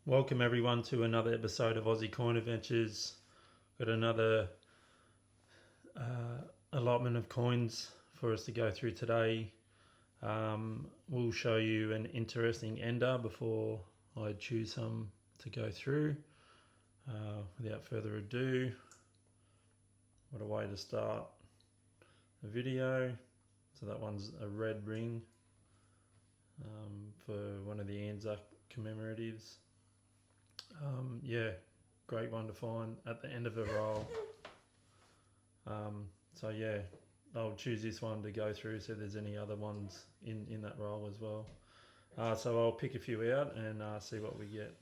Welcome everyone to another episode of Aussie Coin Adventures. Got another allotment of coins for us to go through today. We'll show you an interesting ender before I choose some to go through. Without further ado, what a way to start the video. So that one's a red ring for one of the Anzac commemoratives. Yeah, great one to find at the end of a roll. So yeah, I'll choose this one to go through, so there's any other ones in that roll as well. So I'll pick a few out and see what we get.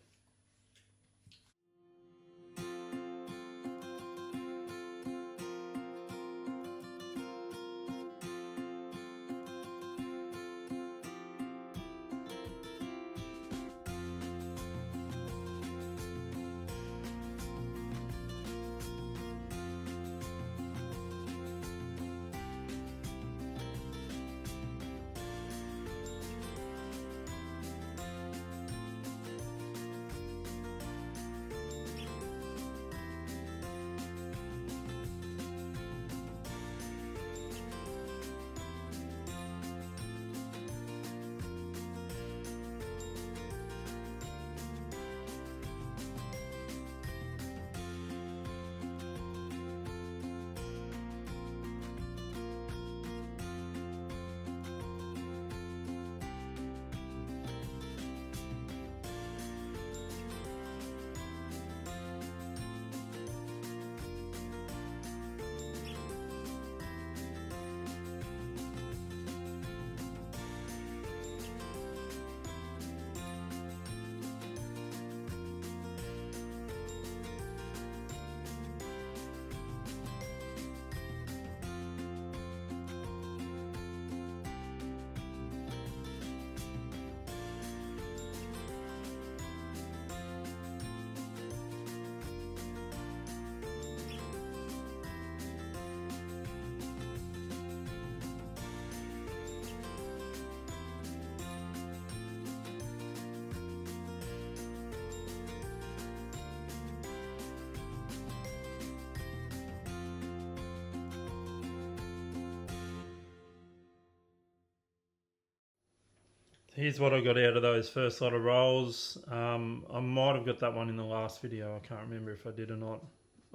Here's what I got out of those first lot of rolls. I might have got that one in the last video. I can't remember if I did or not.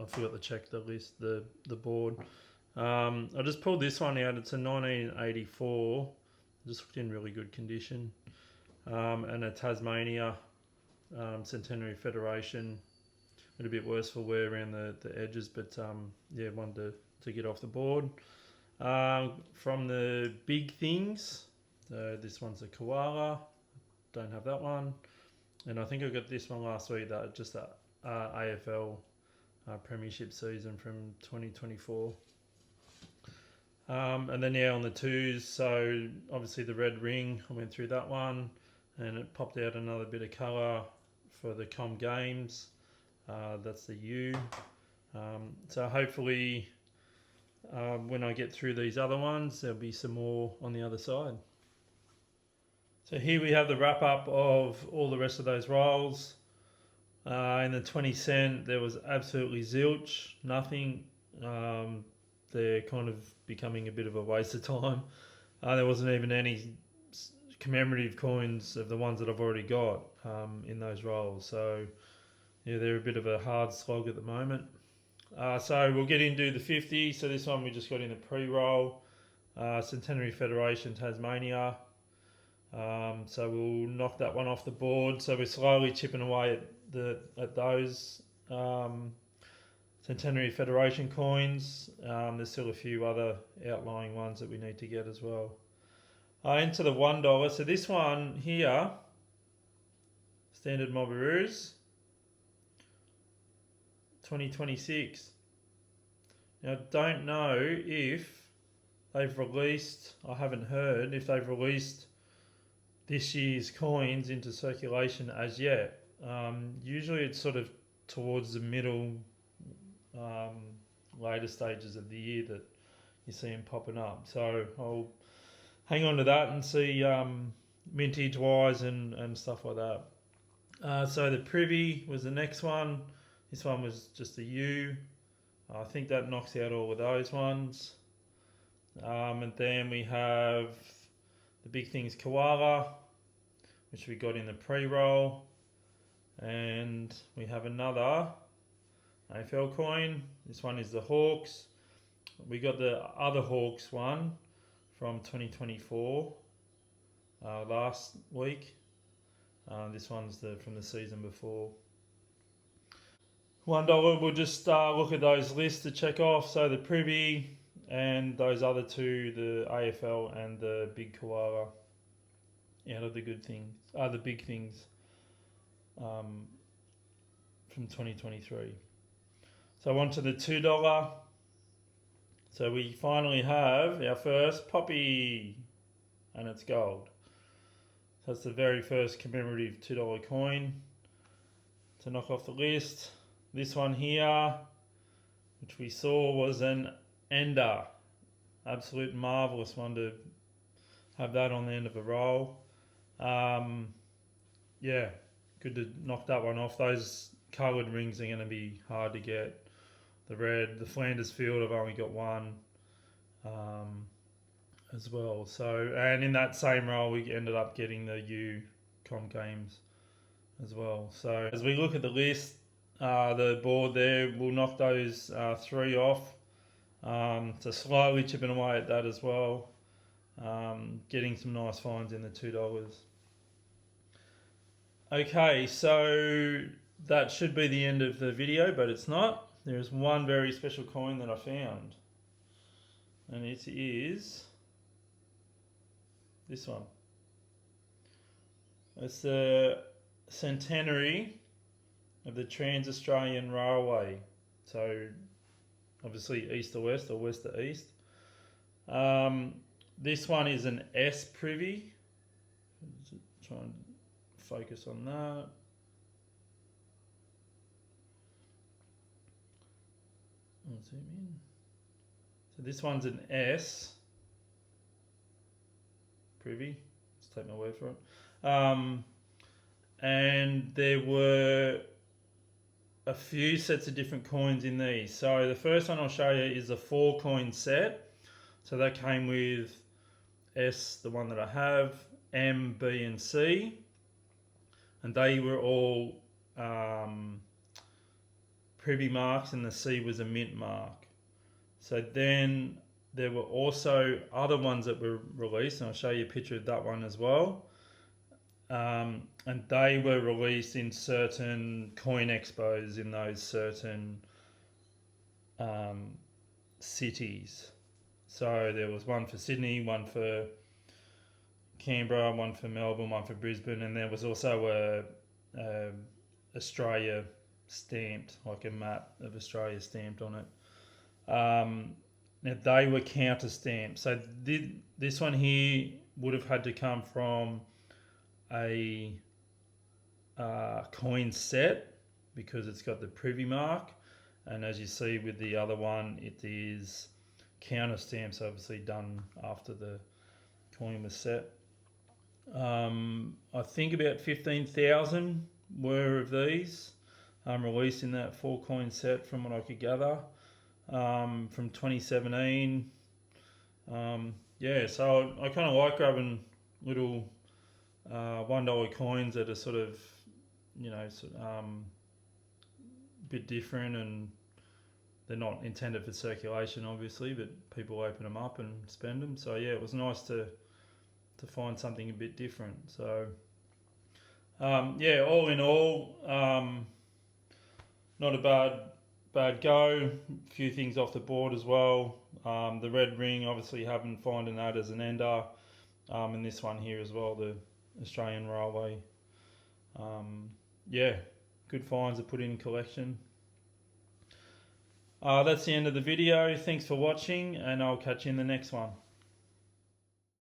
I forgot to check the list, the board. I just pulled this one out. It's a 1984. Just looked in really good condition. And a Tasmania Centenary Federation. A little bit worse for wear around the edges, but yeah, one to get off the board. From the big things. So this one's a koala, don't have that one, and I think I got this one last week, that just that AFL Premiership season from 2024. And then yeah, on the twos, so obviously the red ring, I went through that one, and it popped out another bit of colour for the Com Games. That's the U. So hopefully when I get through these other ones, there'll be some more on the other side. So here we have the wrap up of all the rest of those rolls. In the 20 cent, there was absolutely zilch, nothing. They're kind of becoming a bit of a waste of time. There wasn't even any commemorative coins of the ones that I've already got in those rolls. So yeah, they're a bit of a hard slog at the moment. So we'll get into the 50. So this one we just got in the pre-roll. Centenary Federation Tasmania. So we'll knock that one off the board. So we're slowly chipping away at those Centenary Federation coins. There's still a few other outlying ones that we need to get as well. Into the $1. So this one here, Standard Mobberoos, 2026. Now I don't know if they've released, I haven't heard if they've released this year's coins into circulation as yet. Usually it's sort of towards the middle, later stages of the year that you see them popping up. So I'll hang on to that and see mintage wise and stuff like that. So the privy was the next one. This one was just a U. I think that knocks out all of those ones. And then we have the big things koala, which we got in the pre-roll. And we have another AFL coin. This one is the Hawks. We got the other Hawks one from 2024 last week. This one's from the season before. $1, we'll just look at those lists to check off. So the privy and those other two, the AFL and the big koala, out of the good things, the big things from 2023. So on to the $2. So we finally have our first Poppy, and it's gold. So that's the very first commemorative $2 coin to knock off the list. This one here, which we saw, was an ender. Absolute marvellous one to have that on the end of a roll. Yeah, good to knock that one off. Those coloured rings are going to be hard to get. The red, the Flanders Field, I've only got one as well. So, and in that same roll, we ended up getting the U Com Games as well. So as we look at the list, the board there, we'll knock those 3 off. So slowly chipping away at that as well. Getting some nice finds in the $2. Okay, so that should be the end of the video, but it's not. There's one very special coin that I found, and it is this one. It's the centenary of the Trans-Australian Railway. So obviously east to west or west to east. This one is an S privy. Try and focus on that. I'll zoom in. So this one's an S privy. Let's take my word for it. And there were a few sets of different coins in these. So the first one I'll show you is a 4 coin set. So that came with S, the one that I have, M, B and C. And they were all privy marks, and the C was a mint mark. So then there were also other ones that were released, and I'll show you a picture of that one as well. And they were released in certain coin expos in those certain cities. So there was one for Sydney, one for Canberra, one for Melbourne, one for Brisbane, and there was also a Australia stamped, like a map of Australia stamped on it. Now they were counter stamped. So this one here would have had to come from a coin set because it's got the privy mark, and as you see with the other one, it is counter stamps, obviously done after the coin was set. I think about 15,000 were of these released in that 4 coin set from what I could gather from 2017. Yeah, so I kind of like grabbing little $1 coins that are sort of, you know, bit different, and they're not intended for circulation obviously, but people open them up and spend them. So yeah, it was nice to find something a bit different. So yeah, all in all, not a bad go. A few things off the board as well. The red ring, obviously haven't finding that as an ender, and this one here as well, the Australian Railway. Yeah, good finds to put in collection. That's the end of the video. Thanks for watching, and I'll catch you in the next one.